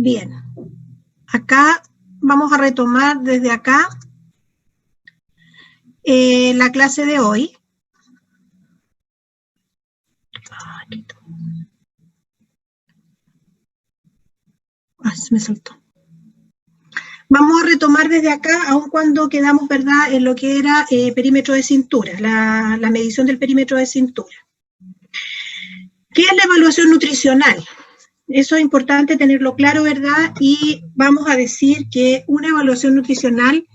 Bien, acá vamos a retomar desde acá la clase de hoy. Se me saltó. Vamos a retomar desde acá, aun cuando quedamos, ¿verdad?, en lo que era perímetro de cintura, la medición del perímetro de cintura. ¿Qué es la evaluación nutricional? Eso es importante tenerlo claro, ¿verdad? Y vamos a decir que una evaluación nutricional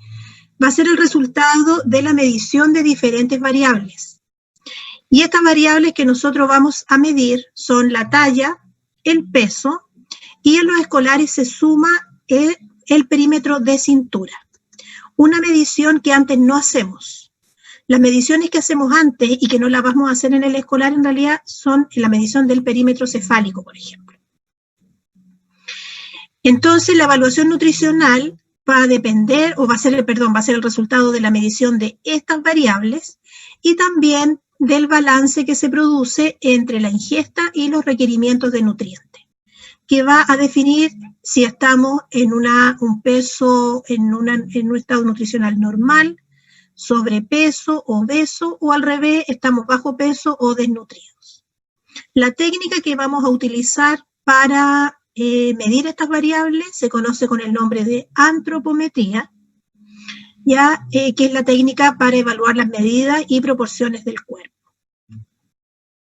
va a ser el resultado de la medición de diferentes variables. Y estas variables que nosotros vamos a medir son la talla, el peso, y en los escolares se suma el perímetro de cintura. Una medición que antes no hacemos. Las mediciones que hacemos antes y que no las vamos a hacer en el escolar en realidad son la medición del perímetro cefálico, por ejemplo. Entonces, la evaluación nutricional va a depender, o va a ser el resultado de la medición de estas variables y también del balance que se produce entre la ingesta y los requerimientos de nutrientes, que va a definir si estamos en un peso, en un estado nutricional normal, sobrepeso, obeso, o al revés, estamos bajo peso o desnutridos. La técnica que vamos a utilizar para medir estas variables se conoce con el nombre de antropometría, ya que es la técnica para evaluar las medidas y proporciones del cuerpo.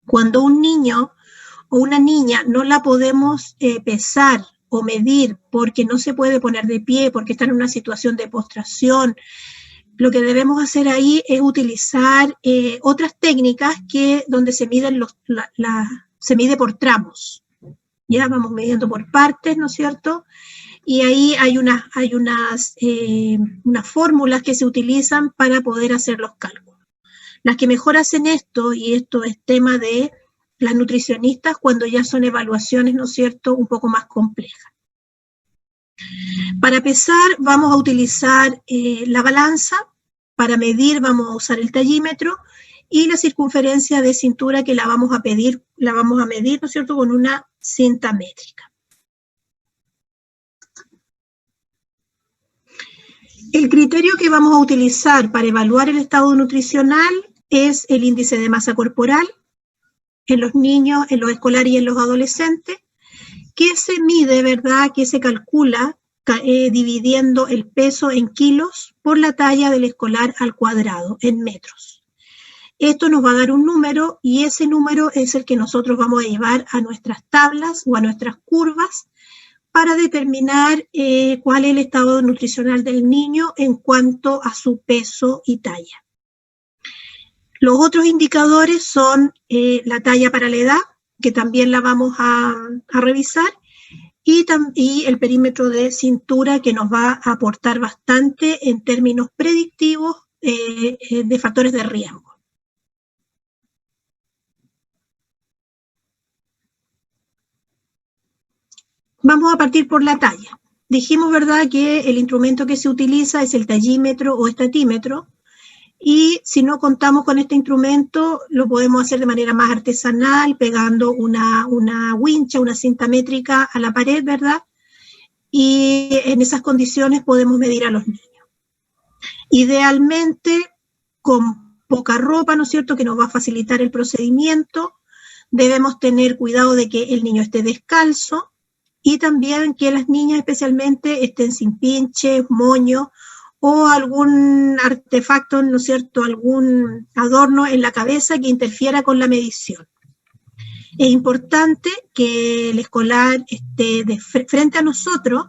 Cuando un niño o una niña no la podemos pesar o medir porque no se puede poner de pie, porque está en una situación de postración, lo que debemos hacer ahí es utilizar otras técnicas donde se miden se mide por tramos. Ya vamos midiendo por partes, ¿no es cierto? Y ahí hay unas fórmulas que se utilizan para poder hacer los cálculos. Las que mejor hacen esto, y esto es tema de las nutricionistas cuando ya son evaluaciones, ¿no es cierto?, un poco más complejas. Para pesar vamos a utilizar la balanza, para medir vamos a usar el tallímetro y la circunferencia de cintura que la vamos a medir, ¿no es cierto?, con una cinta métrica. El criterio que vamos a utilizar para evaluar el estado nutricional es el índice de masa corporal en los niños, en los escolares y en los adolescentes, que se mide, ¿verdad?, que se calcula dividiendo el peso en kilos por la talla del escolar al cuadrado, en metros. Esto nos va a dar un número y ese número es el que nosotros vamos a llevar a nuestras tablas o a nuestras curvas para determinar cuál es el estado nutricional del niño en cuanto a su peso y talla. Los otros indicadores son la talla para la edad, que también la vamos a revisar, y el perímetro de cintura, que nos va a aportar bastante en términos predictivos de factores de riesgo. Vamos a partir por la talla. Dijimos, ¿verdad?, que el instrumento que se utiliza es el tallímetro o estatímetro, y si no contamos con este instrumento, lo podemos hacer de manera más artesanal, pegando una wincha, una cinta métrica a la pared, ¿verdad? Y en esas condiciones podemos medir a los niños. Idealmente, con poca ropa, ¿no es cierto?, que nos va a facilitar el procedimiento. Debemos tener cuidado de que el niño esté descalzo y también que las niñas especialmente estén sin pinches, moños, o algún artefacto, ¿no es cierto?, algún adorno en la cabeza que interfiera con la medición. Es importante que el escolar esté frente a nosotros,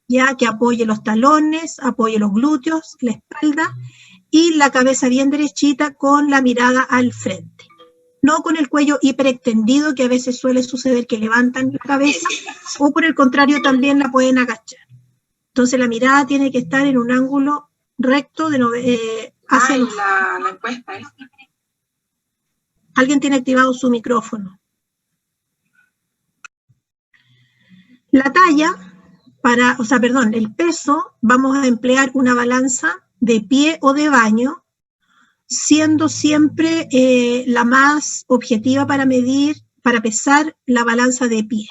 ya que apoye los talones, apoye los glúteos, la espalda y la cabeza bien derechita con la mirada al frente. No con el cuello hiperextendido, que a veces suele suceder que levantan la cabeza, o por el contrario también la pueden agachar. Entonces la mirada tiene que estar en un ángulo recto hacia la encuesta es. Alguien tiene activado su micrófono. La talla, el peso, vamos a emplear una balanza de pie o de baño, siendo siempre la más objetiva para medir, para pesar, la balanza de pie.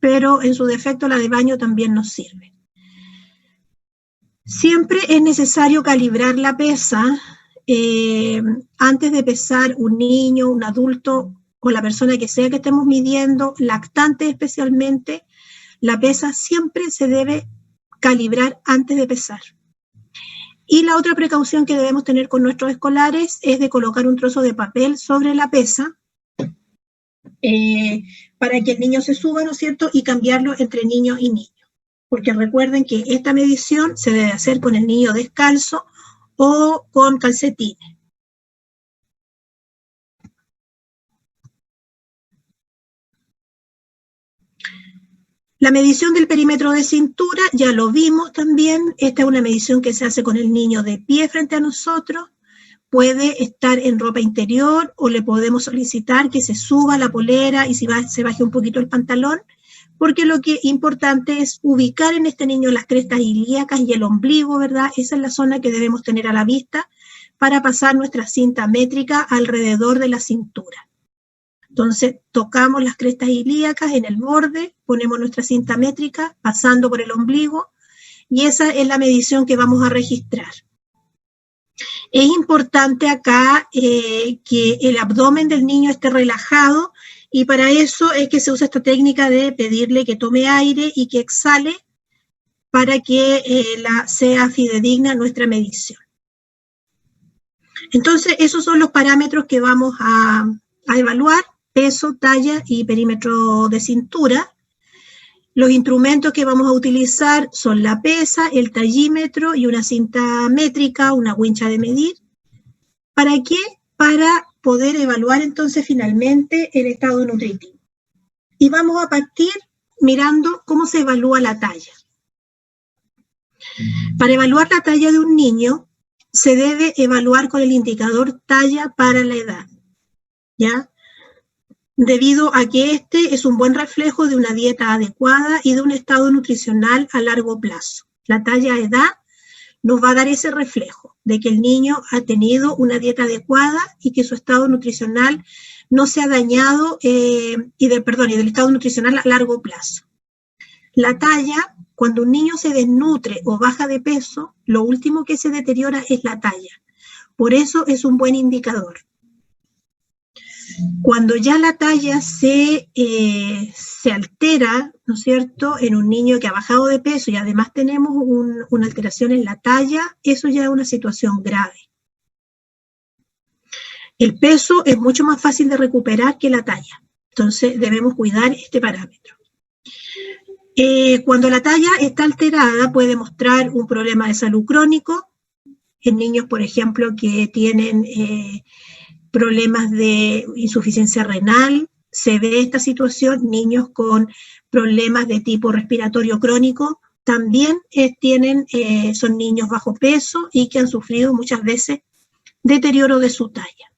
pero en su defecto la de baño también nos sirve. Siempre es necesario calibrar la pesa antes de pesar un niño, un adulto o la persona que sea que estemos midiendo, lactante especialmente. La pesa siempre se debe calibrar antes de pesar. Y la otra precaución que debemos tener con nuestros escolares es de colocar un trozo de papel sobre la pesa para que el niño se suba, ¿no es cierto?, y cambiarlo entre niño y niño. Porque recuerden que esta medición se debe hacer con el niño descalzo o con calcetines. La medición del perímetro de cintura, ya lo vimos también. Esta es una medición que se hace con el niño de pie frente a nosotros. Puede estar en ropa interior o le podemos solicitar que se suba la polera y se baje un poquito el pantalón, porque lo que es importante es ubicar en este niño las crestas ilíacas y el ombligo, ¿verdad? Esa es la zona que debemos tener a la vista para pasar nuestra cinta métrica alrededor de la cintura. Entonces, tocamos las crestas ilíacas en el borde, ponemos nuestra cinta métrica pasando por el ombligo y esa es la medición que vamos a registrar. Es importante acá que el abdomen del niño esté relajado y para eso es que se usa esta técnica de pedirle que tome aire y que exhale para que sea fidedigna nuestra medición. Entonces, esos son los parámetros que vamos a evaluar: peso, talla y perímetro de cintura. Los instrumentos que vamos a utilizar son la pesa, el tallímetro y una cinta métrica, una wincha de medir. ¿Para qué? Para poder evaluar entonces finalmente el estado nutritivo. Y vamos a partir mirando cómo se evalúa la talla. Para evaluar la talla de un niño, se debe evaluar con el indicador talla para la edad, ¿ya? Debido a que este es un buen reflejo de una dieta adecuada y de un estado nutricional a largo plazo. La talla-edad nos va a dar ese reflejo de que el niño ha tenido una dieta adecuada y que su estado nutricional no se ha dañado, y del estado nutricional a largo plazo. La talla, cuando un niño se desnutre o baja de peso, lo último que se deteriora es la talla. Por eso es un buen indicador. Cuando ya la talla se altera, ¿no es cierto?, en un niño que ha bajado de peso y además tenemos una alteración en la talla, eso ya es una situación grave. El peso es mucho más fácil de recuperar que la talla, entonces debemos cuidar este parámetro. Cuando la talla está alterada puede mostrar un problema de salud crónico en niños, por ejemplo, que tienen problemas de insuficiencia renal. Se ve esta situación, niños con problemas de tipo respiratorio crónico, también son niños bajo peso y que han sufrido muchas veces deterioro de su talla.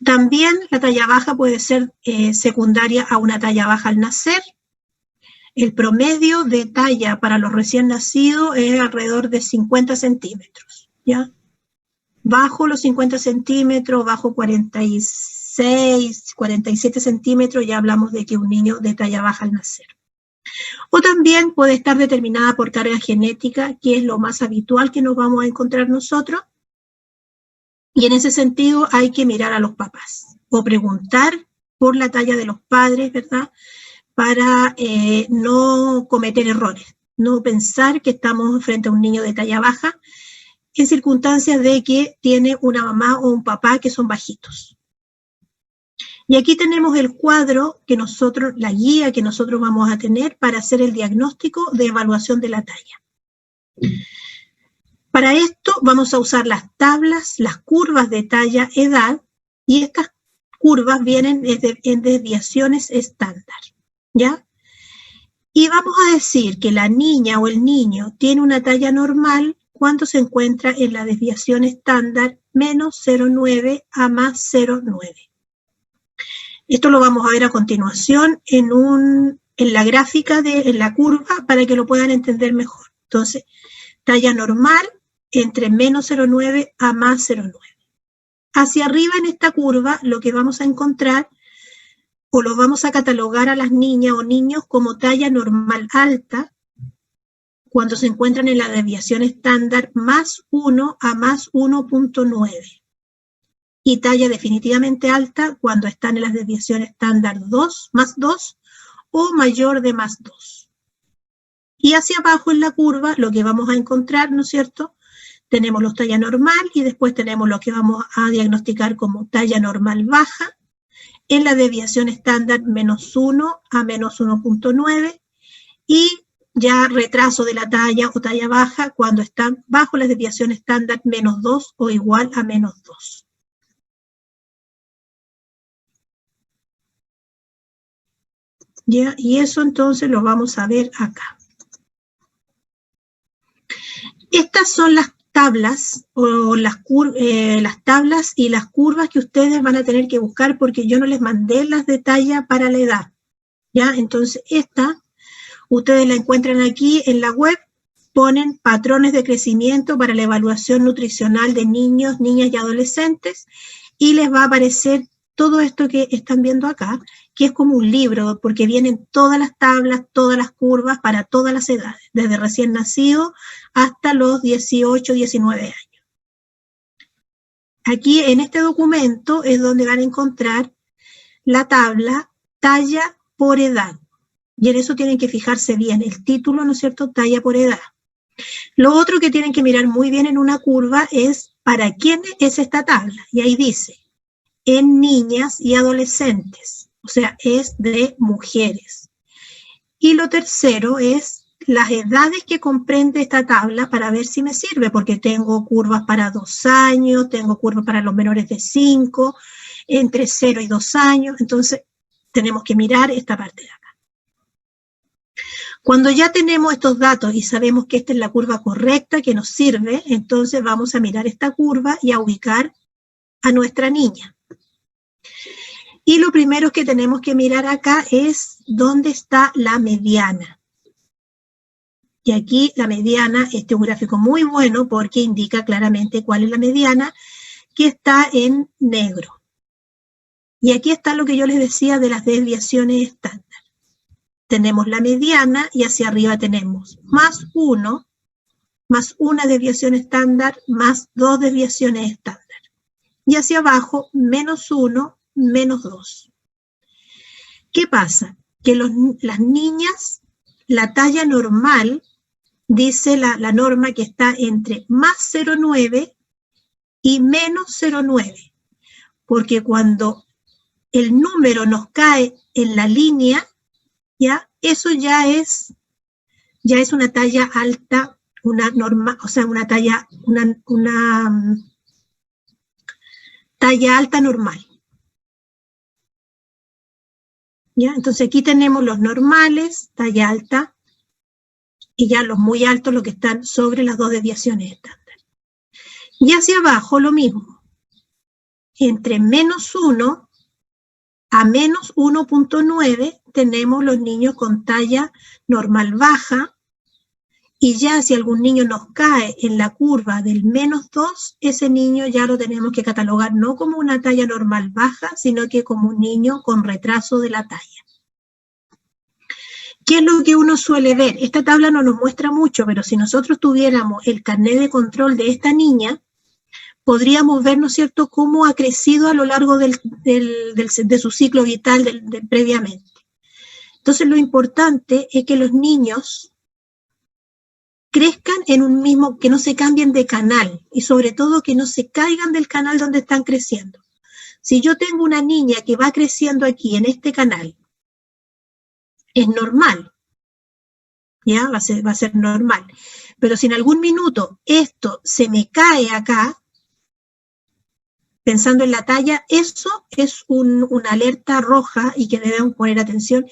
También la talla baja puede ser secundaria a una talla baja al nacer. El promedio de talla para los recién nacidos es alrededor de 50 centímetros, ¿ya? Bajo los 50 centímetros, bajo 46, 47 centímetros, ya hablamos de que un niño de talla baja al nacer. O también puede estar determinada por carga genética, que es lo más habitual que nos vamos a encontrar nosotros. Y en ese sentido hay que mirar a los papás o preguntar por la talla de los padres, ¿verdad?, para no cometer errores, no pensar que estamos frente a un niño de talla baja en circunstancias de que tiene una mamá o un papá que son bajitos. Y aquí tenemos el cuadro que la guía que nosotros vamos a tener para hacer el diagnóstico de evaluación de la talla. Para esto vamos a usar las tablas, las curvas de talla-edad, y estas curvas vienen en desviaciones estándar, ¿ya? Y vamos a decir que la niña o el niño tiene una talla normal cuando se encuentra en la desviación estándar menos 0,9 a más 0,9. Esto lo vamos a ver a continuación en la gráfica, en la curva, para que lo puedan entender mejor. Entonces, talla normal entre menos 0,9 a más 0,9. Hacia arriba en esta curva lo que vamos a encontrar, o los vamos a catalogar a las niñas o niños como talla normal alta, cuando se encuentran en la desviación estándar más 1 a más 1.9. Y talla definitivamente alta cuando están en la desviación estándar 2, más 2 o mayor de más 2. Y hacia abajo en la curva lo que vamos a encontrar, ¿no es cierto? Tenemos los talla normal y después tenemos lo que vamos a diagnosticar como talla normal baja en la desviación estándar menos 1 a menos 1.9 y ya retraso de la talla o talla baja cuando están bajo la desviación estándar menos 2 o igual a menos 2. ¿Ya? Y eso entonces lo vamos a ver acá. Estas son las tablas o las tablas y las curvas que ustedes van a tener que buscar porque yo no les mandé las de talla para la edad. ¿Ya? Entonces esta, ustedes la encuentran aquí en la web, ponen patrones de crecimiento para la evaluación nutricional de niños, niñas y adolescentes y les va a aparecer todo esto que están viendo acá, que es como un libro, porque vienen todas las tablas, todas las curvas para todas las edades, desde recién nacido hasta los 18, 19 años. Aquí en este documento es donde van a encontrar la tabla talla por edad. Y en eso tienen que fijarse bien, el título, ¿no es cierto?, talla por edad. Lo otro que tienen que mirar muy bien en una curva es para quién es esta tabla. Y ahí dice, en niñas y adolescentes, o sea, es de mujeres. Y lo tercero es las edades que comprende esta tabla para ver si me sirve, porque tengo curvas para 2 años, tengo curvas para los menores de 5, entre 0 y 2 años, entonces tenemos que mirar esta parte de acá. Cuando ya tenemos estos datos y sabemos que esta es la curva correcta que nos sirve, entonces vamos a mirar esta curva y a ubicar a nuestra niña. Y lo primero que tenemos que mirar acá es dónde está la mediana. Y aquí la mediana, este es un gráfico muy bueno porque indica claramente cuál es la mediana, que está en negro. Y aquí está lo que yo les decía de las desviaciones estándar. Tenemos la mediana y hacia arriba tenemos más 1, más una desviación estándar, más 2 desviaciones estándar. Y hacia abajo, menos 1, menos 2. ¿Qué pasa? Que las niñas, la talla normal, dice la norma que está entre más 0,9 y menos 0,9. Porque cuando el número nos cae en la línea, ¿ya? Eso ya es una talla alta, una norma, o sea, una talla alta normal. ¿Ya? Entonces aquí tenemos los normales, talla alta, y ya los muy altos, los que están sobre las 2 desviaciones estándar. Y hacia abajo lo mismo. Entre menos 1 a menos 1.9 tenemos los niños con talla normal baja, y ya si algún niño nos cae en la curva del menos 2, ese niño ya lo tenemos que catalogar no como una talla normal baja, sino que como un niño con retraso de la talla. ¿Qué es lo que uno suele ver? Esta tabla no nos muestra mucho, pero si nosotros tuviéramos el carnet de control de esta niña, podríamos ver, ¿no es cierto?, cómo ha crecido a lo largo de su ciclo vital previamente. Entonces, lo importante es que los niños crezcan en un mismo, que no se cambien de canal y sobre todo que no se caigan del canal donde están creciendo. Si yo tengo una niña que va creciendo aquí en este canal, es normal, ¿ya? Va a ser normal. Pero si en algún minuto esto se me cae acá, pensando en la talla, eso es una alerta roja y que debemos poner atención.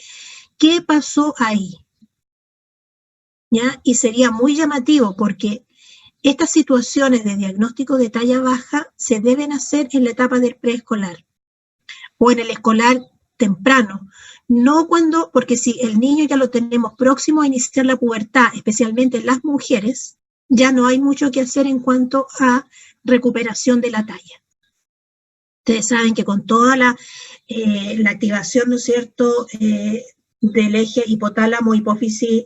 ¿Qué pasó ahí? ¿Ya? Y sería muy llamativo porque estas situaciones de diagnóstico de talla baja se deben hacer en la etapa del preescolar o en el escolar temprano. No cuando, porque si el niño ya lo tenemos próximo a iniciar la pubertad, especialmente en las mujeres, ya no hay mucho que hacer en cuanto a recuperación de la talla. Ustedes saben que con toda la activación, ¿no es cierto?, del eje hipotálamo, hipófisis,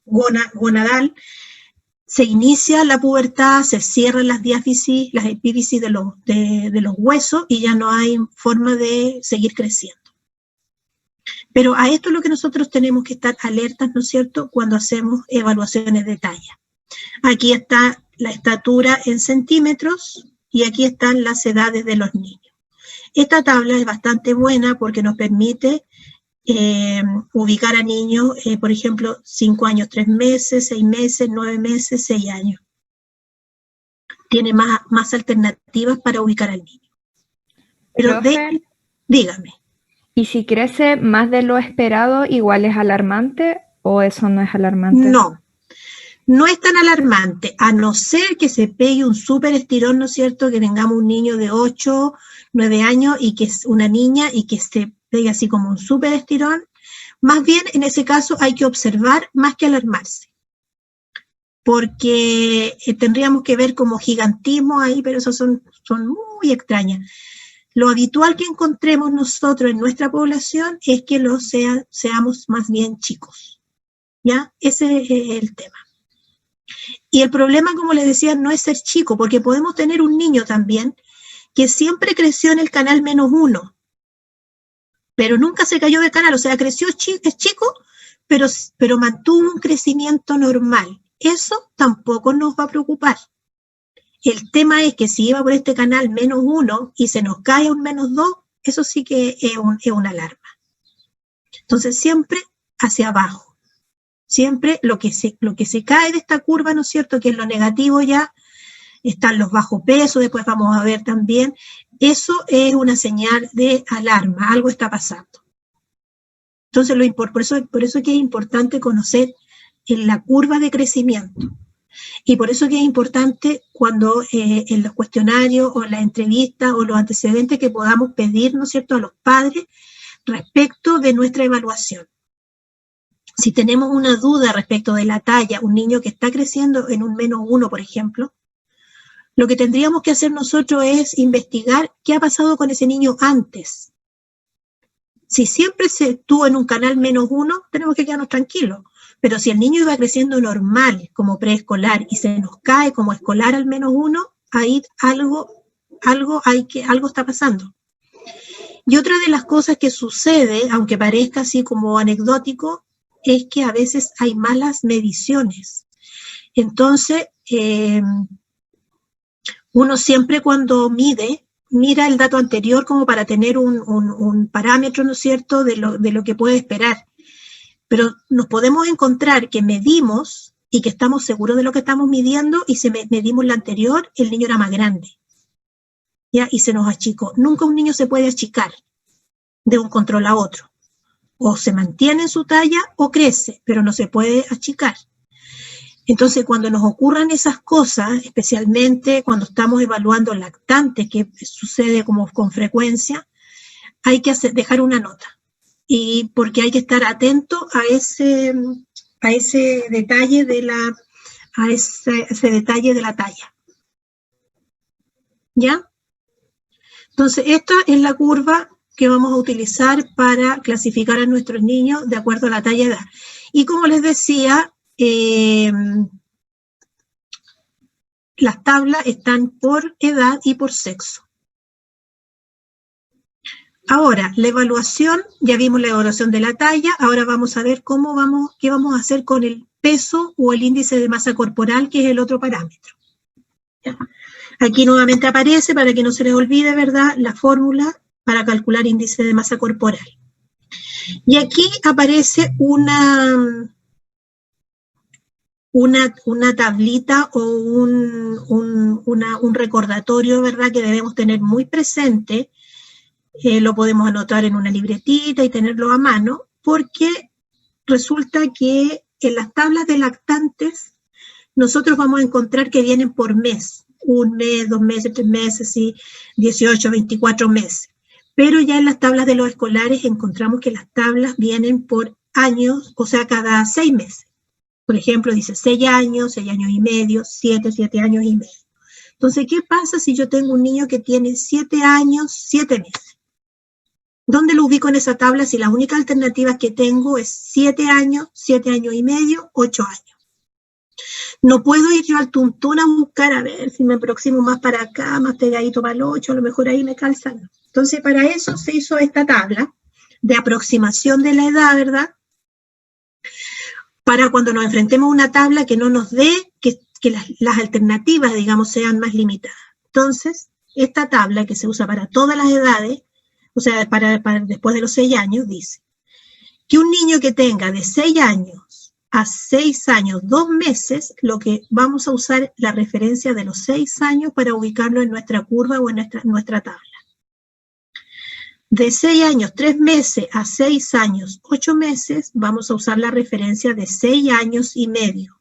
gonadal, se inicia la pubertad, se cierran las diáfisis, las epífisis de los huesos y ya no hay forma de seguir creciendo. Pero a esto es lo que nosotros tenemos que estar alertas, ¿no es cierto?, cuando hacemos evaluaciones de talla. Aquí está la estatura en centímetros y aquí están las edades de los niños. Esta tabla es bastante buena porque nos permite ubicar a niños, por ejemplo, 5 años, 3 meses, 6 meses, 9 meses, 6 años. Tiene más alternativas para ubicar al niño. Pero dígame. ¿Y si crece más de lo esperado, igual es alarmante o eso no es alarmante? No, no es tan alarmante, a no ser que se pegue un súper estirón, ¿no es cierto?, que tengamos un niño de 8, 9 años y que es una niña y que se pegue así como un súper estirón. Más bien, en ese caso hay que observar más que alarmarse, porque tendríamos que ver como gigantismo ahí, pero esos son muy extrañas. Lo habitual que encontremos nosotros en nuestra población es que seamos más bien chicos, ¿ya? Ese es el tema. Y el problema, como les decía, no es ser chico, porque podemos tener un niño también que siempre creció en el canal -1, pero nunca se cayó de canal, o sea, creció, es chico, pero mantuvo un crecimiento normal. Eso tampoco nos va a preocupar. El tema es que si iba por este canal -1 y se nos cae a un -2, eso sí que es una alarma. Entonces, siempre hacia abajo. Siempre lo que se cae de esta curva, ¿no es cierto?, que es lo negativo ya, están los bajos pesos, después vamos a ver también, eso es una señal de alarma, algo está pasando. Entonces, por eso es que es importante conocer la curva de crecimiento. Y por eso que es importante cuando en los cuestionarios o en las entrevistas o los antecedentes que podamos pedir, ¿no es cierto?, a los padres respecto de nuestra evaluación. Si tenemos una duda respecto de la talla, un niño que está creciendo en un -1, por ejemplo, lo que tendríamos que hacer nosotros es investigar qué ha pasado con ese niño antes. Si siempre se estuvo en un canal -1, tenemos que quedarnos tranquilos. Pero si el niño iba creciendo normal, como preescolar, y se nos cae como escolar al -1, ahí algo está pasando. Y otra de las cosas que sucede, aunque parezca así como anecdótico, es que a veces hay malas mediciones. Entonces, uno siempre cuando mira el dato anterior como para tener un parámetro, ¿no es cierto?, de lo que puede esperar. Pero nos podemos encontrar que medimos y que estamos seguros de lo que estamos midiendo y si medimos la anterior, el niño era más grande, ¿ya? Y se nos achicó. Nunca un niño se puede achicar de un control a otro. O se mantiene en su talla o crece, pero no se puede achicar. Entonces, cuando nos ocurran esas cosas, especialmente cuando estamos evaluando lactantes, que sucede como con frecuencia, hay que dejar una nota. Y porque hay que estar atento a ese detalle de ese detalle de la talla. ¿Ya? Entonces, esta es la curva que vamos a utilizar para clasificar a nuestros niños de acuerdo a la talla y edad. Y como les decía, las tablas están por edad y por sexo. Ahora, la evaluación, ya vimos la evaluación de la talla, ahora vamos a ver qué vamos a hacer con el peso o el índice de masa corporal, que es el otro parámetro. ¿Ya? Aquí nuevamente aparece, para que no se les olvide, ¿verdad?, la fórmula para calcular índice de masa corporal. Y aquí aparece una tablita o un recordatorio, ¿verdad?, que debemos tener muy presente. Lo podemos anotar en una libretita y tenerlo a mano, porque resulta que en las tablas de lactantes nosotros vamos a encontrar que vienen por mes, 1 mes, 2 meses, 3 meses, ¿sí?, 18, 24 meses. Pero ya en las tablas de los escolares encontramos que las tablas vienen por años, o sea, cada 6 meses. Por ejemplo, dice 6 años y medio, 7 años y medio. Entonces, ¿qué pasa si yo tengo un niño que tiene 7 años, 7 meses? ¿Dónde lo ubico en esa tabla si las únicas alternativas que tengo es 7 años, 7 años y medio, 8 años? No puedo ir yo al tuntún a buscar a ver si me aproximo más para acá, más pegadito para el 8, a lo mejor ahí me calzan. Entonces, para eso se hizo esta tabla de aproximación de la edad, ¿verdad? Para cuando nos enfrentemos a una tabla que no nos dé, que las alternativas, digamos, sean más limitadas. Entonces, esta tabla que se usa para todas las edades, o sea, para después de los 6 años, dice que un niño que tenga de 6 años a 6 años, 2 meses, lo que vamos a usar la referencia de los 6 años para ubicarlo en nuestra curva o en nuestra tabla. De 6 años, 3 meses a 6 años, 8 meses, vamos a usar la referencia de 6 años y medio.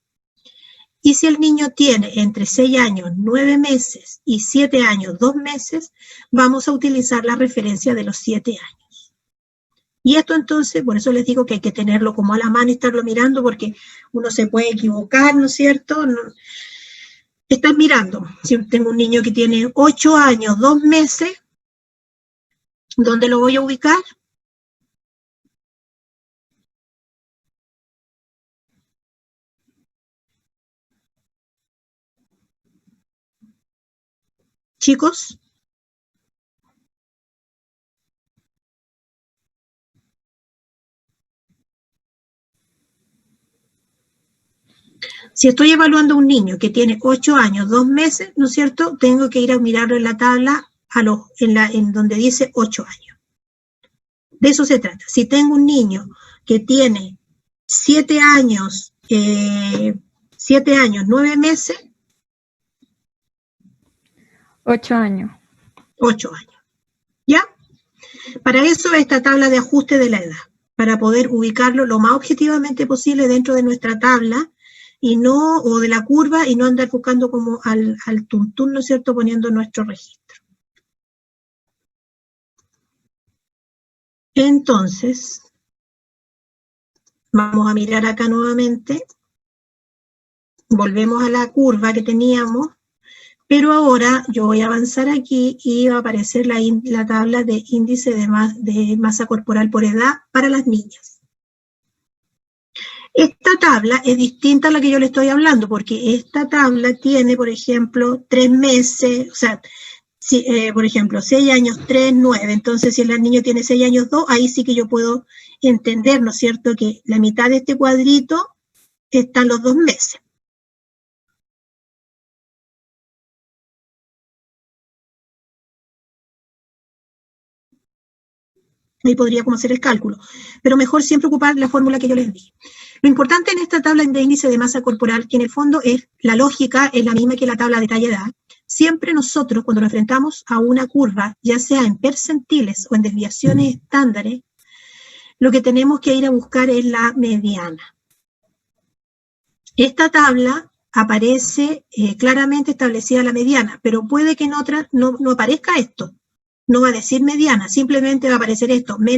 Y si el niño tiene entre 6 años, 9 meses y 7 años, 2 meses, vamos a utilizar la referencia de los 7 años. Y esto entonces, por eso les digo que hay que tenerlo como a la mano y estarlo mirando, porque uno se puede equivocar, ¿no es cierto? No. Estás mirando, si tengo un niño que tiene 8 años, 2 meses, ¿dónde lo voy a ubicar? Chicos. Si estoy evaluando a un niño que tiene 8 años, 2 meses, ¿no es cierto? Tengo que ir a mirarlo en la tabla en donde dice 8 años. De eso se trata. Si tengo un niño que tiene 7 años, 9 meses. 8 años. 8 años. ¿Ya? Para eso esta tabla de ajuste de la edad, para poder ubicarlo lo más objetivamente posible dentro de nuestra tabla y no, o de la curva, y no andar buscando como al tuntún, ¿no es cierto?, poniendo nuestro registro. Entonces, vamos a mirar acá nuevamente, volvemos a la curva que teníamos, pero ahora yo voy a avanzar aquí y va a aparecer la tabla de índice de masa corporal por edad para las niñas. Esta tabla es distinta a la que yo le estoy hablando, porque esta tabla tiene, por ejemplo, 3 meses, o sea, por ejemplo, 6 años, 3, 9. Entonces, si el niño tiene 6 años, 2, ahí sí que yo puedo entender, ¿no es cierto?, que la mitad de este cuadrito están los 2 meses. Ahí podría como hacer el cálculo, pero mejor siempre ocupar la fórmula que yo les di. Lo importante en esta tabla de índice de masa corporal, que en el fondo es la lógica, es la misma que la tabla de talla edad. Siempre nosotros, cuando nos enfrentamos a una curva, ya sea en percentiles o en desviaciones estándares, lo que tenemos que ir a buscar es la mediana. Esta tabla aparece claramente establecida la mediana, pero puede que en otra no aparezca esto. No va a decir mediana, simplemente va a aparecer esto, más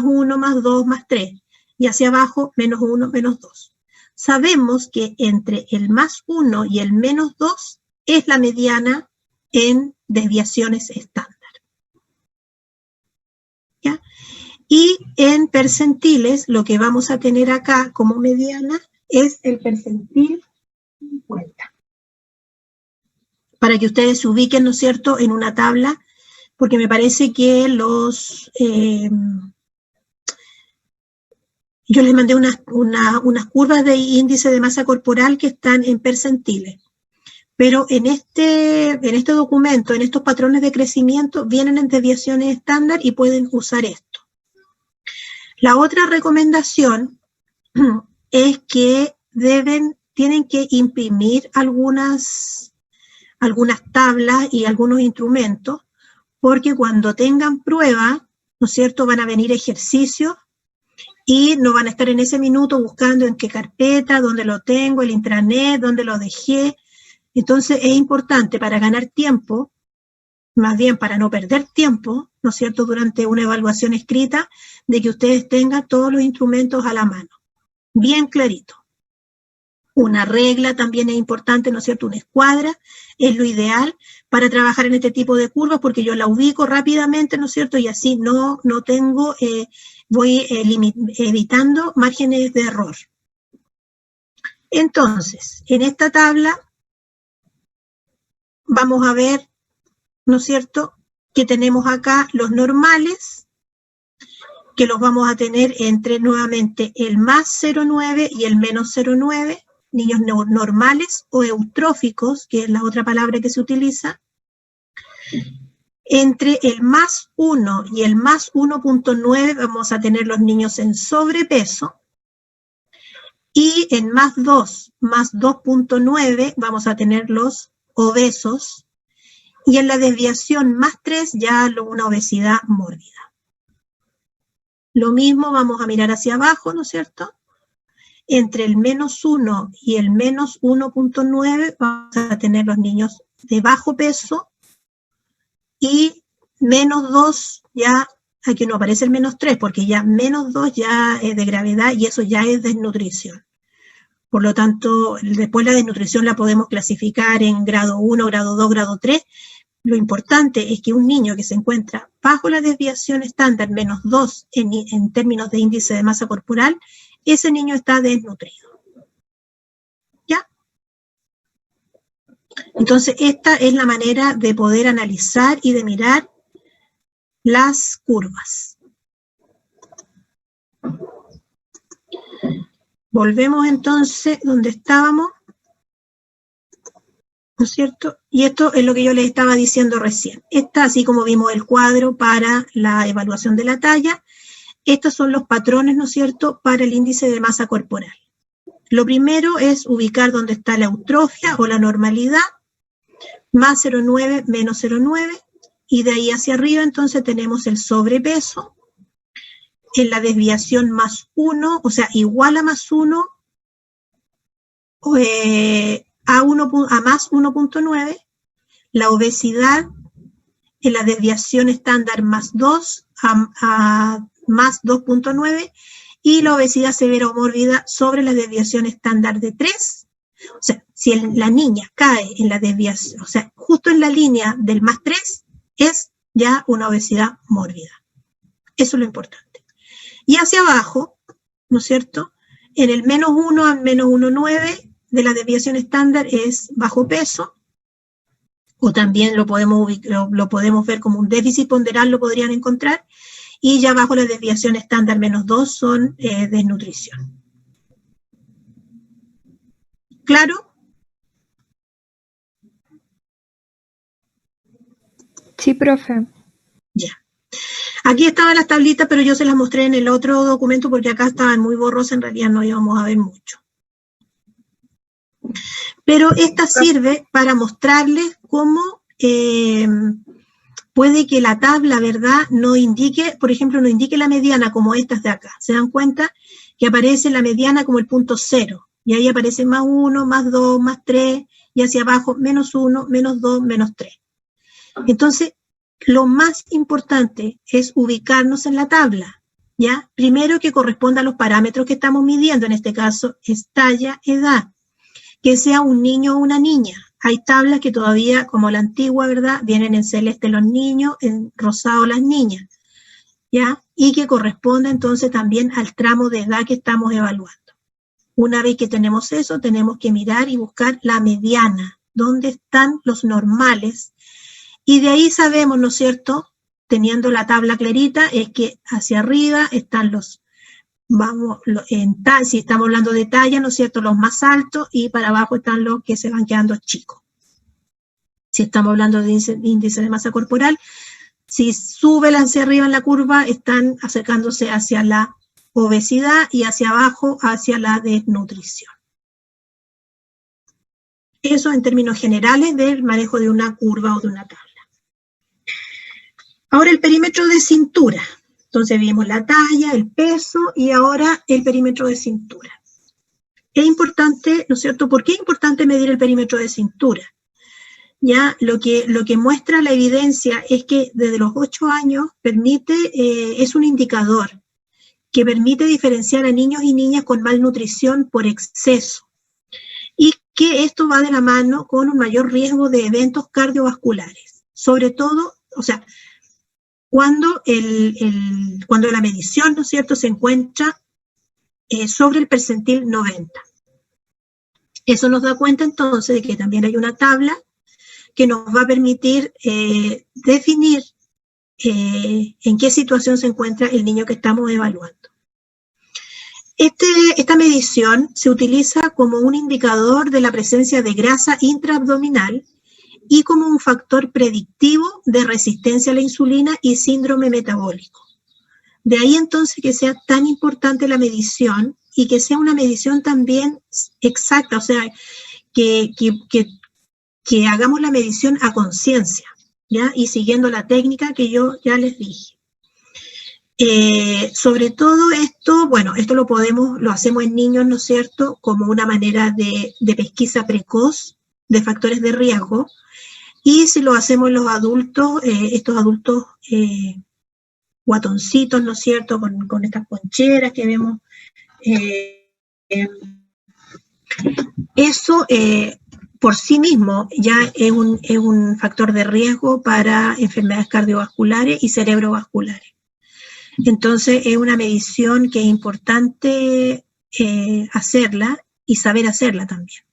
1, más 2, más 3. Y hacia abajo, menos 1, menos 2. Sabemos que entre el más 1 y el menos 2 es la mediana en desviaciones estándar. ¿Ya? Y en percentiles, lo que vamos a tener acá como mediana es el percentil 50. Para que ustedes se ubiquen, ¿no es cierto?, en una tabla, porque me parece que yo les mandé unas curvas de índice de masa corporal que están en percentiles. Pero en este documento, en estos patrones de crecimiento, vienen en desviaciones estándar y pueden usar esto. La otra recomendación es que tienen que imprimir algunas tablas y algunos instrumentos, porque cuando tengan prueba, ¿no es cierto?, van a venir ejercicios y no van a estar en ese minuto buscando en qué carpeta, dónde lo tengo, el intranet, dónde lo dejé. Entonces es importante para ganar tiempo, más bien para no perder tiempo, ¿no es cierto?, durante una evaluación escrita, de que ustedes tengan todos los instrumentos a la mano, bien clarito. Una regla también es importante, ¿no es cierto? Una escuadra es lo ideal para trabajar en este tipo de curvas porque yo la ubico rápidamente, ¿no es cierto? Y así no tengo, voy evitando márgenes de error. Entonces, en esta tabla vamos a ver, ¿no es cierto?, que tenemos acá los normales, que los vamos a tener entre nuevamente el más 0,9 y el menos 0,9, niños normales o eutróficos, que es la otra palabra que se utiliza. Entre el más 1 y el más 1,9 vamos a tener los niños en sobrepeso. Y en más 2, más 2,9 vamos a tener los obesos. Y en la desviación más 3 ya una obesidad mórbida. Lo mismo vamos a mirar hacia abajo, ¿no es cierto? Entre el menos 1 y el menos 1,9 vamos a tener los niños de bajo peso y menos 2 ya, aquí no aparece el menos 3 porque ya menos 2 ya es de gravedad y eso ya es desnutrición. Por lo tanto, después la desnutrición la podemos clasificar en grado 1, grado 2, grado 3. Lo importante es que un niño que se encuentra bajo la desviación estándar menos 2 en términos de índice de masa corporal, ese niño está desnutrido. ¿Ya? Entonces, esta es la manera de poder analizar y de mirar las curvas. Volvemos entonces donde estábamos, ¿no es cierto? Y esto es lo que yo les estaba diciendo recién. Esta, así como vimos el cuadro para la evaluación de la talla, estos son los patrones, ¿no es cierto?, para el índice de masa corporal. Lo primero es ubicar dónde está la eutrofia o la normalidad, más 0,9, menos 0,9, y de ahí hacia arriba entonces tenemos el sobrepeso, en la desviación más 1, o sea, igual a más 1, a más 1,9, la obesidad en la desviación estándar más 2 a más 2,9 y la obesidad severa o mórbida sobre la desviación estándar de 3. O sea, si la niña cae en la desviación, o sea, justo en la línea del más 3, es ya una obesidad mórbida. Eso es lo importante. Y hacia abajo, ¿no es cierto? En el menos 1 a menos 1,9 de la desviación estándar es bajo peso, o también lo podemos ver como un déficit ponderal, lo podrían encontrar, y ya bajo la desviación estándar menos 2 son desnutrición. ¿Claro? Sí, profe. Ya. Aquí estaban las tablitas, pero yo se las mostré en el otro documento porque acá estaban muy borrosas, en realidad no íbamos a ver mucho. Pero esta sirve para mostrarles cómo puede que la tabla, ¿verdad?, no indique, por ejemplo, no indique la mediana como estas de acá. ¿Se dan cuenta? Que aparece la mediana como el punto 0. Y ahí aparece más 1, más 2, más 3, y hacia abajo menos 1, menos 2, menos 3. Entonces, lo más importante es ubicarnos en la tabla, ¿ya? Primero que corresponda a los parámetros que estamos midiendo, en este caso es talla, edad, que sea un niño o una niña. Hay tablas que todavía, como la antigua, ¿verdad?, vienen en celeste los niños, en rosado las niñas, ¿ya? Y que corresponde entonces también al tramo de edad que estamos evaluando. Una vez que tenemos eso, tenemos que mirar y buscar la mediana, dónde están los normales. Y de ahí sabemos, ¿no es cierto?, teniendo la tabla clarita, es que hacia arriba están los, si estamos hablando de talla, ¿no es cierto?, los más altos, y para abajo están los que se van quedando chicos. Si estamos hablando de índice de masa corporal, si suben hacia arriba en la curva, están acercándose hacia la obesidad y hacia abajo hacia la desnutrición. Eso en términos generales del manejo de una curva o de una tabla. Ahora el perímetro de cintura. Entonces vimos la talla, el peso y ahora el perímetro de cintura. Es importante, ¿no es cierto? ¿Por qué es importante medir el perímetro de cintura? Ya lo que muestra la evidencia es que desde los 8 años es un indicador que permite diferenciar a niños y niñas con malnutrición por exceso. que esto va de la mano con un mayor riesgo de eventos cardiovasculares, sobre todo, o sea, cuando la medición, ¿no es cierto?, se encuentra sobre el percentil 90. Eso nos da cuenta entonces de que también hay una tabla que nos va a permitir definir en qué situación se encuentra el niño que estamos evaluando. Esta medición se utiliza como un indicador de la presencia de grasa intraabdominal y como un factor predictivo de resistencia a la insulina y síndrome metabólico. De ahí entonces que sea tan importante la medición y que sea una medición también exacta, o sea, que hagamos la medición a conciencia, ¿ya? Y siguiendo la técnica que yo ya les dije. Sobre todo esto, bueno, esto lo hacemos en niños, ¿no es cierto?, como una manera de pesquisa precoz de factores de riesgo, y si lo hacemos en los adultos, estos adultos guatoncitos, ¿no es cierto?, con estas poncheras que vemos, eso por sí mismo ya es un factor de riesgo para enfermedades cardiovasculares y cerebrovasculares. Entonces es una medición que es importante hacerla y saber hacerla también.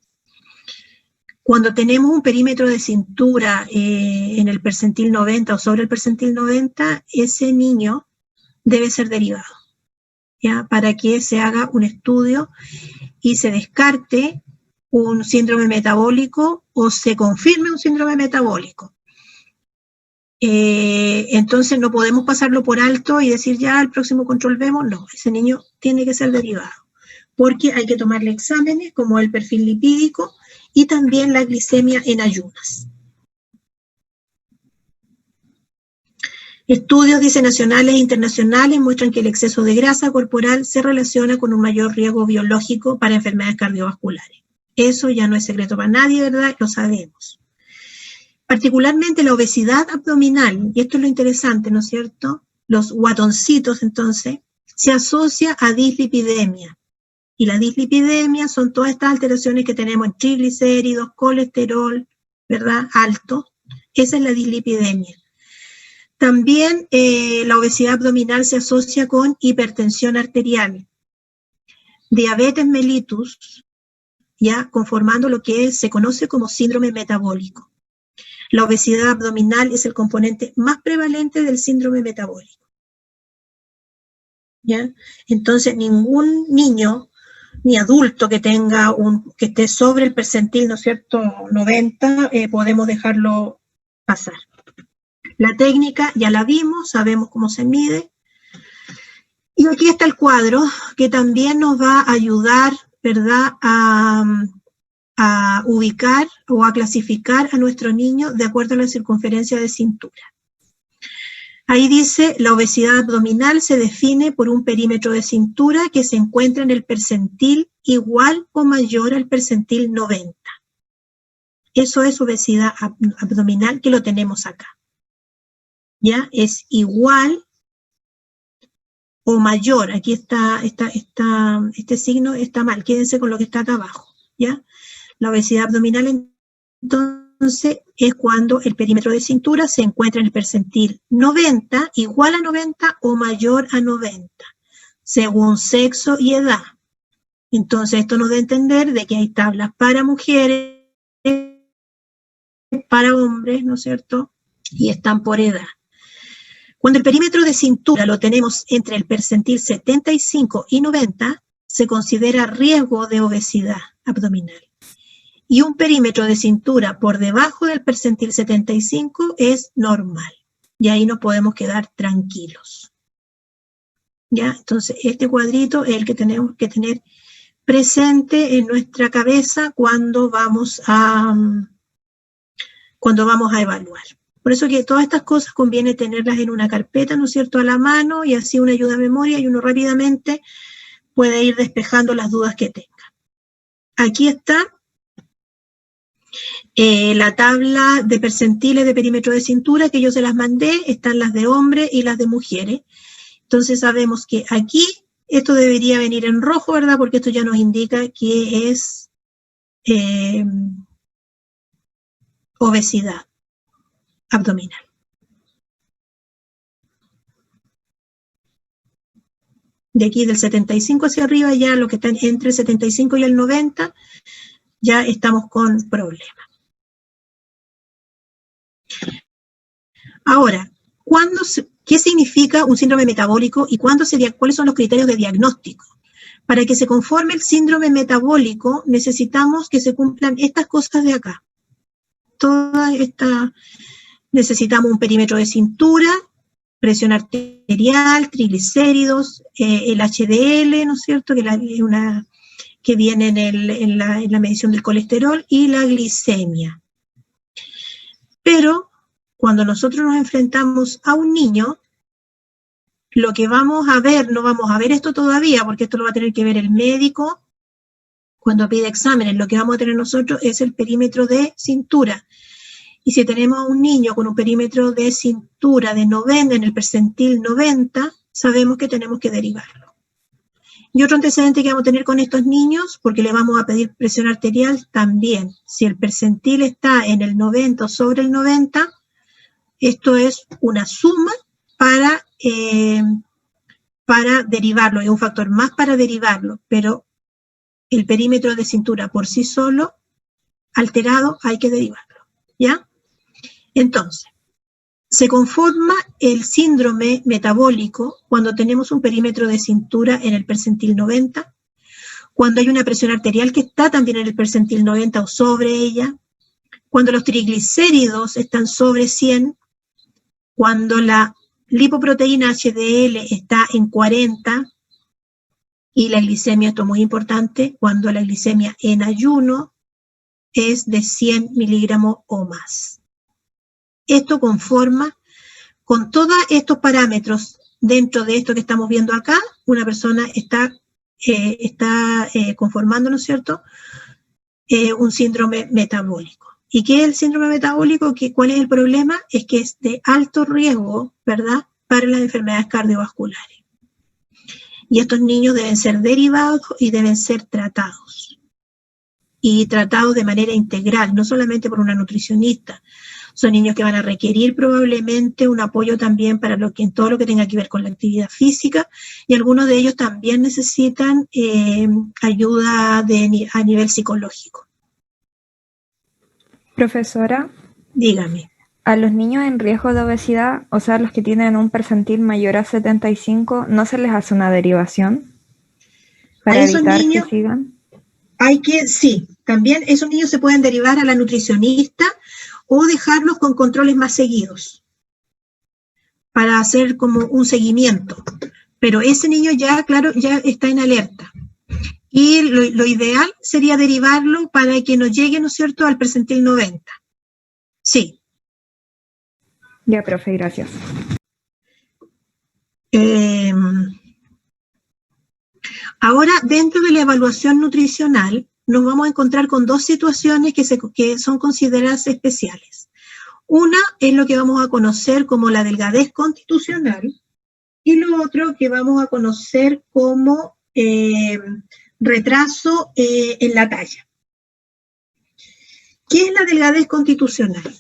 Cuando tenemos un perímetro de cintura en el percentil 90 o sobre el percentil 90, ese niño debe ser derivado, ¿ya? Para que se haga un estudio y se descarte un síndrome metabólico o se confirme un síndrome metabólico. Entonces no podemos pasarlo por alto y decir ya el próximo control vemos, no, ese niño tiene que ser derivado, porque hay que tomarle exámenes como el perfil lipídico y también la glicemia en ayunas. Estudios, dice, nacionales e internacionales muestran que el exceso de grasa corporal se relaciona con un mayor riesgo biológico para enfermedades cardiovasculares. Eso ya no es secreto para nadie, ¿verdad? Lo sabemos. Particularmente la obesidad abdominal, y esto es lo interesante, ¿no es cierto? Los guatoncitos, entonces, se asocia a dislipidemia. Y la dislipidemia son todas estas alteraciones que tenemos en triglicéridos, colesterol, ¿verdad? Alto. Esa es la dislipidemia. También la obesidad abdominal se asocia con hipertensión arterial, diabetes mellitus, ya conformando lo que se conoce como síndrome metabólico. La obesidad abdominal es el componente más prevalente del síndrome metabólico, ¿ya? Entonces, ningún niño ni adulto que esté sobre el percentil, ¿no es cierto?, 90, podemos dejarlo pasar. La técnica ya la vimos, sabemos cómo se mide. Y aquí está el cuadro que también nos va a ayudar, ¿verdad?, a ubicar o a clasificar a nuestro niño de acuerdo a la circunferencia de cintura. Ahí dice, la obesidad abdominal se define por un perímetro de cintura que se encuentra en el percentil igual o mayor al percentil 90. Eso es obesidad abdominal, que lo tenemos acá. ¿Ya? Es igual o mayor. Aquí este signo está mal. Quédense con lo que está acá abajo. ¿Ya? La obesidad abdominal, entonces, es cuando el perímetro de cintura se encuentra en el percentil 90, igual a 90 o mayor a 90, según sexo y edad. Entonces, esto nos da a entender de que hay tablas para mujeres, para hombres, ¿no es cierto? Y están por edad. Cuando el perímetro de cintura lo tenemos entre el percentil 75 y 90, se considera riesgo de obesidad abdominal. Y un perímetro de cintura por debajo del percentil 75 es normal. Y ahí nos podemos quedar tranquilos. ¿Ya? Entonces, este cuadrito es el que tenemos que tener presente en nuestra cabeza cuando vamos a evaluar. Por eso que todas estas cosas conviene tenerlas en una carpeta, ¿no es cierto?, a la mano, y así una ayuda a memoria y uno rápidamente puede ir despejando las dudas que tenga. Aquí está la tabla de percentiles de perímetro de cintura que yo se las mandé, están las de hombres y las de mujeres. Entonces sabemos que aquí esto debería venir en rojo, ¿verdad? Porque esto ya nos indica que es obesidad abdominal. De aquí del 75 hacia arriba, ya lo que está entre el 75 y el 90, ya estamos con problemas. Ahora, ¿qué significa un síndrome metabólico y cuáles son los criterios de diagnóstico? Para que se conforme el síndrome metabólico, necesitamos que se cumplan estas cosas de acá. Necesitamos un perímetro de cintura, presión arterial, triglicéridos, el HDL, ¿no es cierto?, que viene en la medición del colesterol, y la glicemia. Pero cuando nosotros nos enfrentamos a un niño, lo que vamos a ver, no vamos a ver esto todavía, porque esto lo va a tener que ver el médico cuando pide exámenes. Lo que vamos a tener nosotros es el perímetro de cintura. Y si tenemos a un niño con un perímetro de cintura de 90, en el percentil 90, sabemos que tenemos que derivarlo. Y otro antecedente que vamos a tener con estos niños, porque le vamos a pedir presión arterial también. Si el percentil está en el 90 o sobre el 90, esto es una suma para derivarlo, es un factor más para derivarlo, pero el perímetro de cintura por sí solo, alterado, hay que derivarlo, ¿ya? Entonces, se conforma el síndrome metabólico cuando tenemos un perímetro de cintura en el percentil 90, cuando hay una presión arterial que está también en el percentil 90 o sobre ella, cuando los triglicéridos están sobre 100, cuando la lipoproteína HDL está en 40, y la glicemia, esto es muy importante, cuando la glicemia en ayuno es de 100 miligramos o más. Esto conforma, con todos estos parámetros dentro de esto que estamos viendo acá, una persona está conformando, ¿no es cierto?, un síndrome metabólico. ¿Y qué es el síndrome metabólico? ¿Cuál es el problema? Es que es de alto riesgo, ¿verdad?, para las enfermedades cardiovasculares. Y estos niños deben ser derivados y deben ser tratados. Y tratados de manera integral, no solamente por una nutricionista. Son niños que van a requerir probablemente un apoyo también para todo lo que tenga que ver con la actividad física, y algunos de ellos también necesitan ayuda a nivel psicológico. Profesora, dígame. ¿A los niños en riesgo de obesidad, o sea, los que tienen un percentil mayor a 75, no se les hace una derivación para evitar que sigan? Sí, también esos niños se pueden derivar a la nutricionista o dejarlos con controles más seguidos para hacer como un seguimiento. Pero ese niño ya, claro, ya está en alerta. Y lo ideal sería derivarlo para que nos llegue, ¿no es cierto?, al percentil 90. Sí. Ya, profe, gracias. Ahora, dentro de la evaluación nutricional, nos vamos a encontrar con dos situaciones que son consideradas especiales. Una es lo que vamos a conocer como la delgadez constitucional, y lo otro que vamos a conocer como retraso en la talla. ¿Qué es la delgadez constitucional?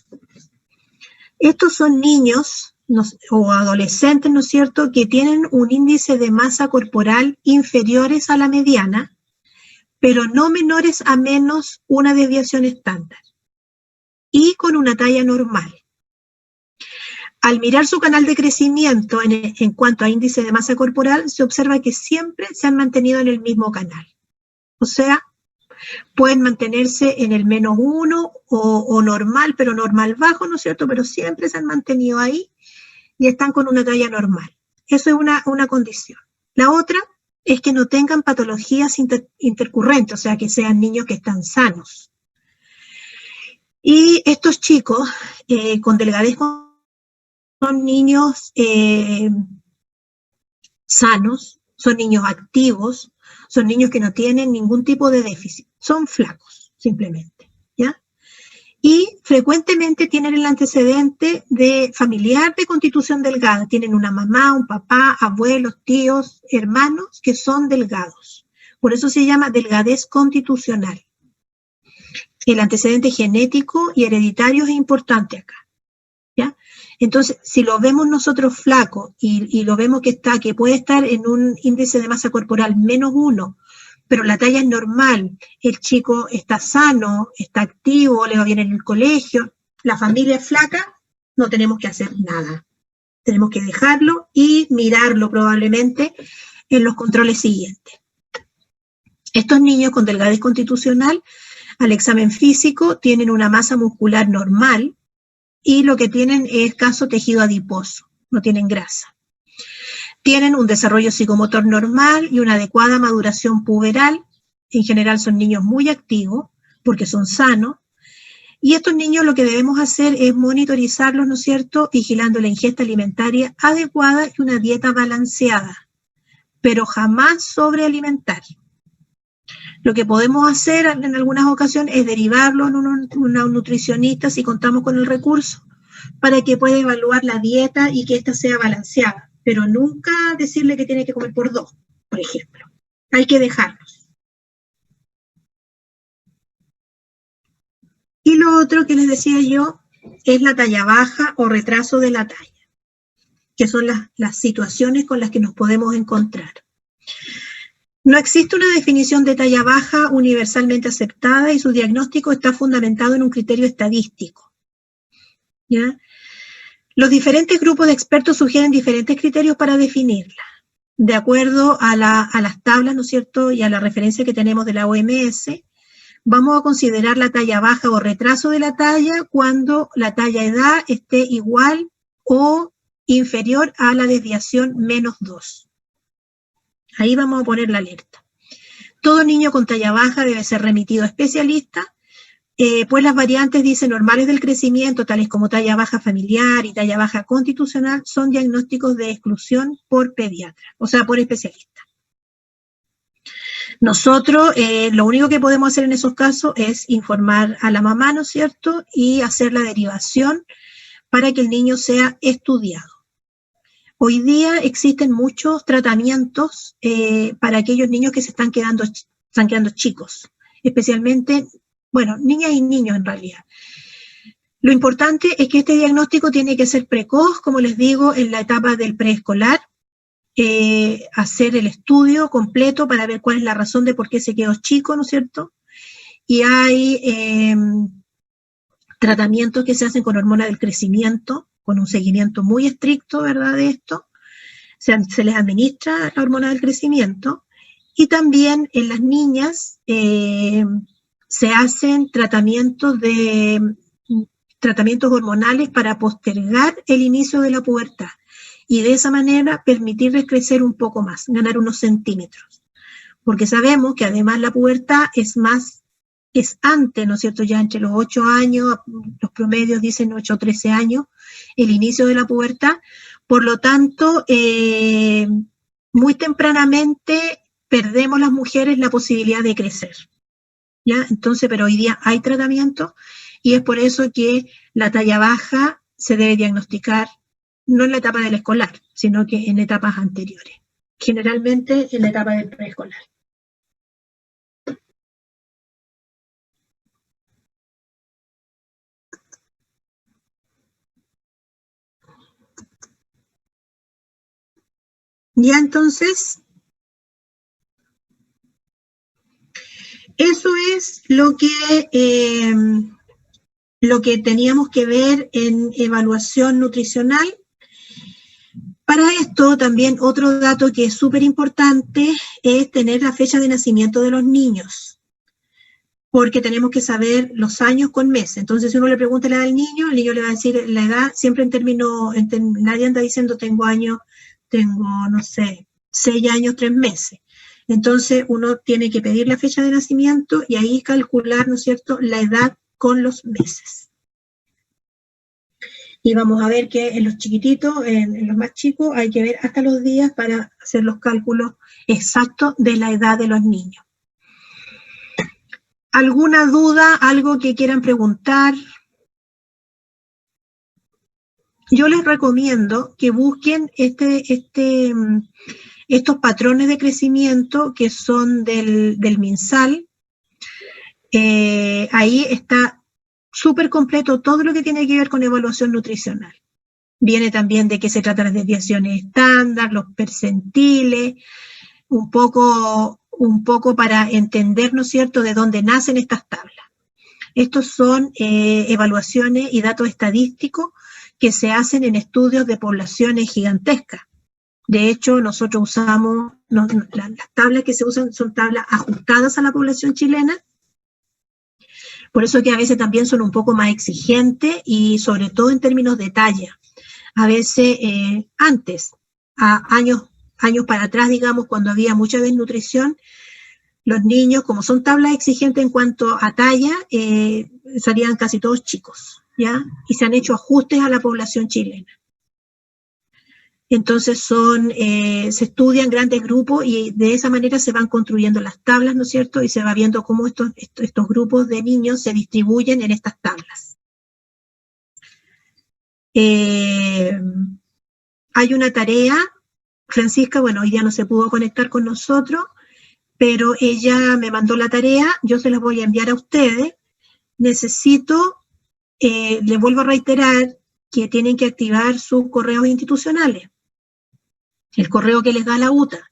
Estos son niños o adolescentes, ¿no es cierto?, que tienen un índice de masa corporal inferiores a la mediana, pero no menores a menos una desviación estándar, y con una talla normal. Al mirar su canal de crecimiento en cuanto a índice de masa corporal, se observa que siempre se han mantenido en el mismo canal. O sea, pueden mantenerse en el -1 o normal, pero normal bajo, ¿no es cierto? Pero siempre se han mantenido ahí y están con una talla normal. Eso es una condición. La otra es que no tengan patologías intercurrentes, o sea, que sean niños que están sanos. Y estos chicos con delgadez son niños sanos, son niños activos, son niños que no tienen ningún tipo de déficit, son flacos, simplemente, ¿ya? Y frecuentemente tienen el antecedente de familiar de constitución delgada, tienen una mamá, un papá, abuelos, tíos, hermanos que son delgados. Por eso se llama delgadez constitucional. El antecedente genético y hereditario es importante acá, ¿ya? Entonces, si lo vemos nosotros flaco y lo vemos que puede estar en un índice de masa corporal -1, pero la talla es normal, el chico está sano, está activo, le va bien en el colegio, la familia es flaca, no tenemos que hacer nada. Tenemos que dejarlo y mirarlo probablemente en los controles siguientes. Estos niños con delgadez constitucional, al examen físico, tienen una masa muscular normal y lo que tienen es escaso tejido adiposo, no tienen grasa. Tienen un desarrollo psicomotor normal y una adecuada maduración puberal. En general son niños muy activos porque son sanos. Y estos niños lo que debemos hacer es monitorizarlos, ¿no es cierto?, vigilando la ingesta alimentaria adecuada y una dieta balanceada, pero jamás sobrealimentar. Lo que podemos hacer en algunas ocasiones es derivarlo en una nutricionista si contamos con el recurso para que pueda evaluar la dieta y que ésta sea balanceada, pero nunca decirle que tiene que comer por 2, por ejemplo. Hay que dejarlos. Y lo otro que les decía yo es la talla baja o retraso de la talla, que son las situaciones con las que nos podemos encontrar. No existe una definición de talla baja universalmente aceptada y su diagnóstico está fundamentado en un criterio estadístico, ¿ya? Los diferentes grupos de expertos sugieren diferentes criterios para definirla, de acuerdo a las tablas, ¿no es cierto?, y a la referencia que tenemos de la OMS. Vamos a considerar la talla baja o retraso de la talla cuando la talla edad esté igual o inferior a la desviación -2. Ahí vamos a poner la alerta. Todo niño con talla baja debe ser remitido a especialista, pues las variantes, dice, normales del crecimiento, tales como talla baja familiar y talla baja constitucional, son diagnósticos de exclusión por pediatra, o sea, por especialista. Nosotros lo único que podemos hacer en esos casos es informar a la mamá, ¿no es cierto?, y hacer la derivación para que el niño sea estudiado. Hoy día existen muchos tratamientos para aquellos niños que se están quedando chicos, especialmente, bueno, niñas y niños en realidad. Lo importante es que este diagnóstico tiene que ser precoz, como les digo, en la etapa del preescolar, hacer el estudio completo para ver cuál es la razón de por qué se quedó chico, ¿no es cierto? Y hay tratamientos que se hacen con hormona del crecimiento, con un seguimiento muy estricto, ¿verdad?, de esto. Se les administra la hormona del crecimiento y también en las niñas se hacen tratamientos hormonales para postergar el inicio de la pubertad y de esa manera permitirles crecer un poco más, ganar unos centímetros. Porque sabemos que además la pubertad es antes, ¿no es cierto?, ya entre los 8 años, los promedios dicen 8 o 13 años, el inicio de la pubertad. Por lo tanto, muy tempranamente perdemos las mujeres la posibilidad de crecer, ¿ya? Entonces, pero hoy día hay tratamiento y es por eso que la talla baja se debe diagnosticar no en la etapa del escolar, sino que en etapas anteriores, generalmente en la etapa del preescolar. Ya, entonces, eso es lo que teníamos que ver en evaluación nutricional. Para esto, también otro dato que es súper importante es tener la fecha de nacimiento de los niños, porque tenemos que saber los años con meses. Entonces, si uno le pregunta la edad del niño, el niño le va a decir la edad, siempre en términos, nadie anda diciendo tengo, no sé, 6 años, 3 meses. Entonces, uno tiene que pedir la fecha de nacimiento y ahí calcular, ¿no es cierto?, la edad con los meses. Y vamos a ver que en los chiquititos, en los más chicos, hay que ver hasta los días para hacer los cálculos exactos de la edad de los niños. ¿Alguna duda? ¿Algo que quieran preguntar? Yo les recomiendo que busquen estos patrones de crecimiento que son del MinSal. ahí está súper completo todo lo que tiene que ver con evaluación nutricional. Viene también de qué se tratan las desviaciones estándar, los percentiles, un poco para entender, ¿no es cierto?, de dónde nacen estas tablas. Estos son evaluaciones y datos estadísticos que se hacen en estudios de poblaciones gigantescas. De hecho, nosotros usamos, las tablas que se usan son tablas ajustadas a la población chilena, por eso que a veces también son un poco más exigentes y sobre todo en términos de talla. A veces antes, años para atrás, digamos, cuando había mucha desnutrición, los niños, como son tablas exigentes en cuanto a talla, salían casi todos chicos, ¿ya? Y se han hecho ajustes a la población chilena. Entonces se estudian grandes grupos y de esa manera se van construyendo las tablas, ¿no es cierto? Y se va viendo cómo estos grupos de niños se distribuyen en estas tablas. Hay una tarea, Francisca, bueno, hoy día no se pudo conectar con nosotros, pero ella me mandó la tarea, yo se las voy a enviar a ustedes. Necesito, les vuelvo a reiterar, que tienen que activar sus correos institucionales, el correo que les da la UTA.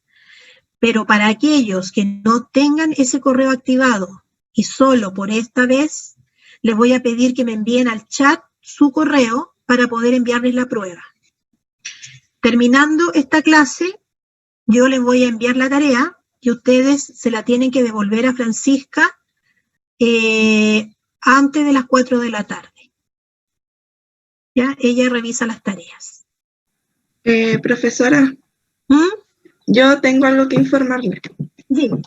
Pero para aquellos que no tengan ese correo activado y solo por esta vez, les voy a pedir que me envíen al chat su correo para poder enviarles la prueba. Terminando esta clase, yo les voy a enviar la tarea y ustedes se la tienen que devolver a Francisca antes de las 4 de la tarde. ¿Ya? Ella revisa las tareas. Profesora, yo tengo algo que informarle. Dime.